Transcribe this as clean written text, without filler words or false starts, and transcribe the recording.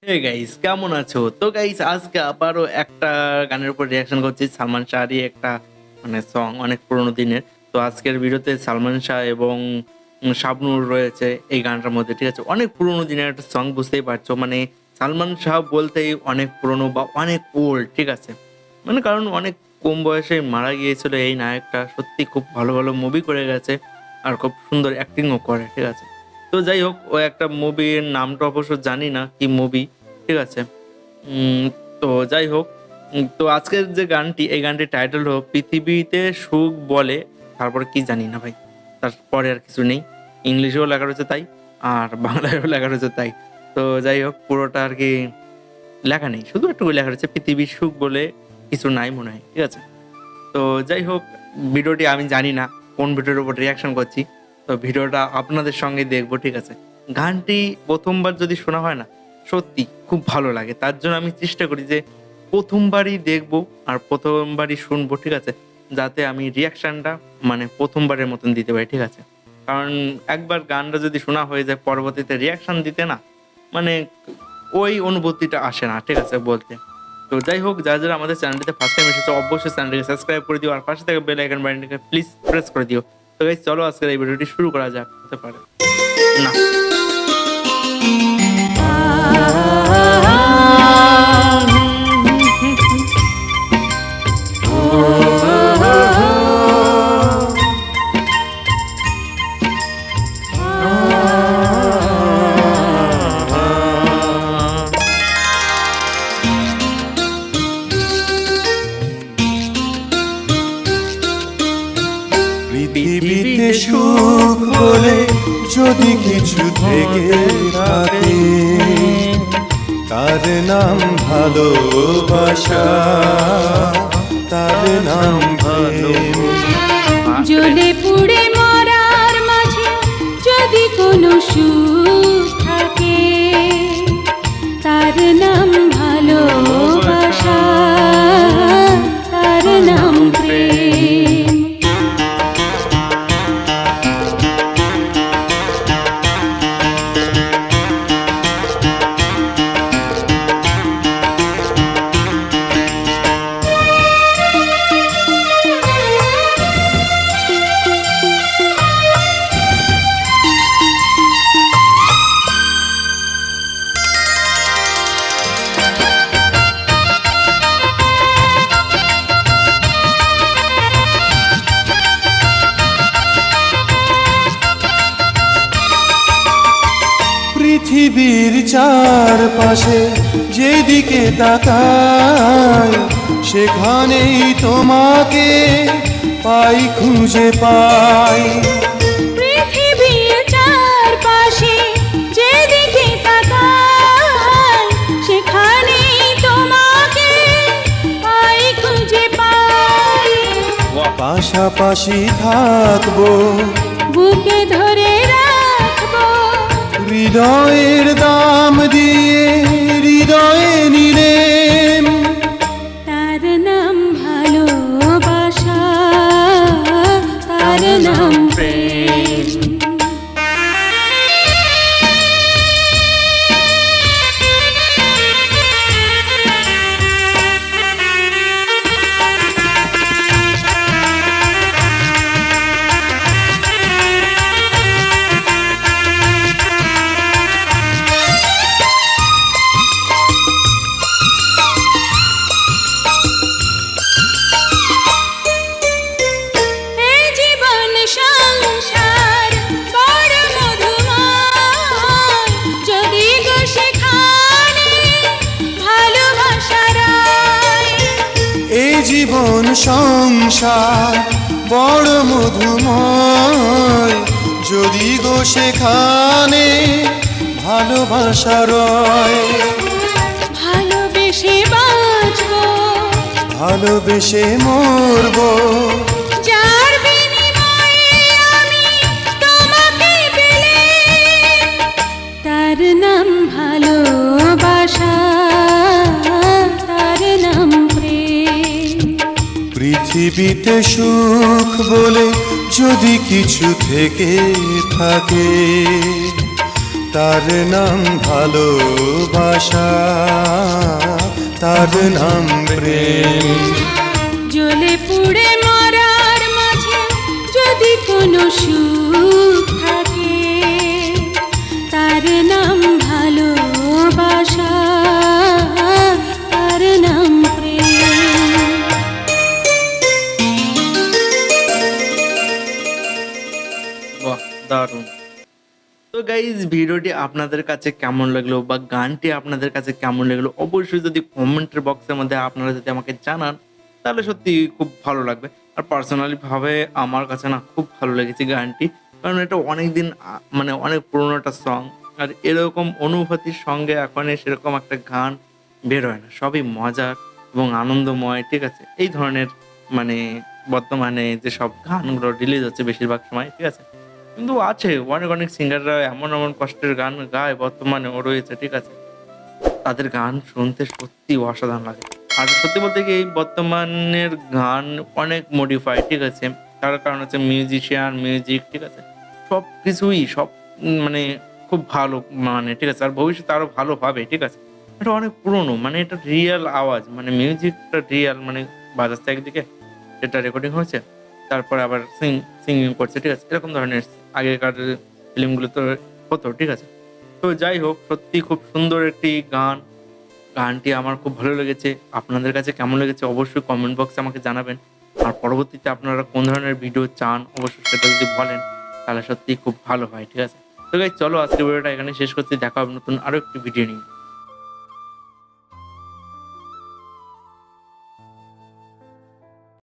Hey guys, কেমন আছো? তো গাইস, আজকে আবারও একটা গানের উপর রিয়াকশন করছি। সালমান শাহরই একটা সং, অনেক পুরোনো দিনের। তো আজকের ভিডিওতে সালমান শাহ এবং শাবনূর রয়েছে এই গানটার মধ্যে, ঠিক আছে? অনেক পুরোনো দিনের একটা সং, বুঝতেই পারছো। সালমান শাহ বলতেই অনেক পুরোনো বা অনেক ওল্ড, ঠিক আছে? কারণ অনেক কম বয়সে মারা গিয়েছিল এই নায়কটা। সত্যি খুব ভালো ভালো মুভি করে গেছে, আর খুব সুন্দর অ্যাক্টিংও করে, ঠিক আছে? তো যাই হোক, ও একটা মুভির নামটা অবশ্য জানি না কি মুভি, ঠিক আছে? উম, তো যাই হোক, তো আজকের যে গানটি, এই গানটির টাইটেল হোক পৃথিবীতে সুখ বলে, তারপরে কি জানি না ভাই, তারপরে আর কিছু নেই। ইংলিশেও লেখা রয়েছে তাই, আর বাংলায়ও লেখা রয়েছে তাই। তো যাই হোক, পুরোটা আর কি লেখা নেই, শুধু একটু লেখা রয়েছে পৃথিবীর সুখ বলে কিছু নাই মনে হয়, ঠিক আছে? তো যাই হোক, ভিডিওটি আমি জানি না কোন ভিডিওর উপর রিয়াকশন করছি। তো ভিডিওটা আপনাদের সঙ্গে দেখবো, ঠিক আছে? গানটি প্রথমবার যদি শোনা হয় না, সত্যি খুব ভালো লাগে। তার জন্য আমি চেষ্টা করি যে প্রথমবারই দেখবো আর প্রথমবারই শুনবো, ঠিক আছে? যাতে আমি রিয়াকশনটা প্রথমবারের মতন দিতে পারি, ঠিক আছে? কারণ একবার গানটা যদি শোনা হয়ে যায়, পরবর্তীতে রিয়াকশন দিতে না, মানে ওই অনুভূতিটা আসে না, ঠিক আছে বলতে। তো যাই হোক, যারা যারা আমাদের চ্যানেলটিতে ফার্স্ট টাইম এসেছে, অবশ্যই চ্যানেলটিকে সাবস্ক্রাইব করে দিও, আর পাশে থেকে বেল আইকন বাটনটিকে প্লিজ প্রেস করে দিও। তো গাইস, চলো আজকের এই ভিডিওটি শুরু করা যাক। হতে পারে না। পৃথিবীতে সুখ বলে যদি কিছু থেকে থাকে, তার নাম ভালোবাসা, তার নাম প্রেম। জ্বলে পুড়ে মরার মাঝে যদি কোনো সুখ থাকে, তার নাম ভালোবাসা, তার নাম প্রেম। পৃথিবীর চারপাশে যেদিকে তাকাই, সেখানেই তোমাকে পাই, খুঁজে পাই। পৃথিবীর চারপাশে যেদিকে তাকাই, সেখানেই তোমাকে পাই, খুঁজে পাই। পাশাপাশি থাকবো, বুকে ধরে রাখবো, হৃদয়ের দাম দিয়ে হৃদয়ে নিলেম। তার নাম ভালোবাসা, তার নাম প্রেম। এই জীবন সংসার বড় মধুময়, যদি গো সেখানে ভালোবাসা রয়। এই জীবন সংসার বড় মধুময়, যদি গো সেখানে ভালোবাসা রয়। ভালোবেসে বাঁচবো, ভালোবেসে মরবো, যার বিনিময়ে আমি তোমাকে পেলে, তার নাম ভালোবাসা, তার নাম প্রেম। পৃথিবীতে সুখ বলে যদি কিছু থেকে থাকে, তার নাম ভালোবাসা, তার নাম প্রেম। জ্বলে পুড়ে মরার মাঝে যদি কোনো সুখ থাকে, তার নাম ভালোবাসা, তার নাম প্রেম। বাহ, দারুণ। তো গাইজ, ভিডিওটি আপনাদের কাছে কেমন লাগলো বা গানটি আপনাদের কাছে কেমন লাগলো অবশ্যই যদি কমেন্টের বক্সের মধ্যে আপনারা যদি আমাকে জানান, তাহলে সত্যি খুব ভালো লাগবে। আর পার্সোনালি ভাবে আমার কাছে না খুব ভালো লেগেছে গানটি, কারণ এটা অনেক দিন মানে অনেক পুরোনো একটা সং। আর এরকম অনুভূতির সঙ্গে এখন সেরকম একটা গান বের হয় না, সবই মজার এবং আনন্দময়, ঠিক আছে। এই ধরনের মানে বর্তমানে যেসব গানগুলো রিলিজ হচ্ছে বেশিরভাগ সময়, ঠিক আছে। কিন্তু আছে অনেক অনেক সিঙ্গাররা এমন এমন কষ্টের গান গায় বর্তমানেও রয়েছে, ঠিক আছে। তাদের গান শুনতে সত্যি অসাধারণ লাগে। আর সত্যি বলতে কি, এই বর্তমানের গান অনেক মডিফাই, ঠিক আছে। তার কারণ হচ্ছে মিউজিশিয়ান, মিউজিক, ঠিক আছে, সব কিছুই সব মানে খুব ভালো, মানে ঠিক আছে। আর ভবিষ্যতে আরো ভালো হবে, ঠিক আছে। এটা অনেক পুরনো, মানে এটা রিয়েল আওয়াজ, মানে মিউজিকটা রিয়েল, মানে বাজাচ্ছে একদিকে, এটা রেকর্ডিং হয়েছে, তারপরে আবার সিঙ্গিং করছে, ঠিক আছে। এরকম ধরনের আগেকার ফিল্মগুলো তো হতো, ঠিক আছে। তো যাই হোক, সত্যি খুব সুন্দর একটি গান। গানটি আমার খুব ভালো লেগেছে। আপনাদের কাছে কেমন লেগেছে অবশ্যই কমেন্ট বক্সে আমাকে জানাবেন। আর পরবর্তীতে আপনারা কোন ধরনের ভিডিও চান অবশ্যই সেটা যদি বলেন, তাহলে সত্যিই খুব ভালো হয়, ঠিক আছে। তো গাইস, চলো আজকের ভিডিওটা এখানে শেষ করছি। দেখা হবে নতুন আরো একটি ভিডিও নিয়ে।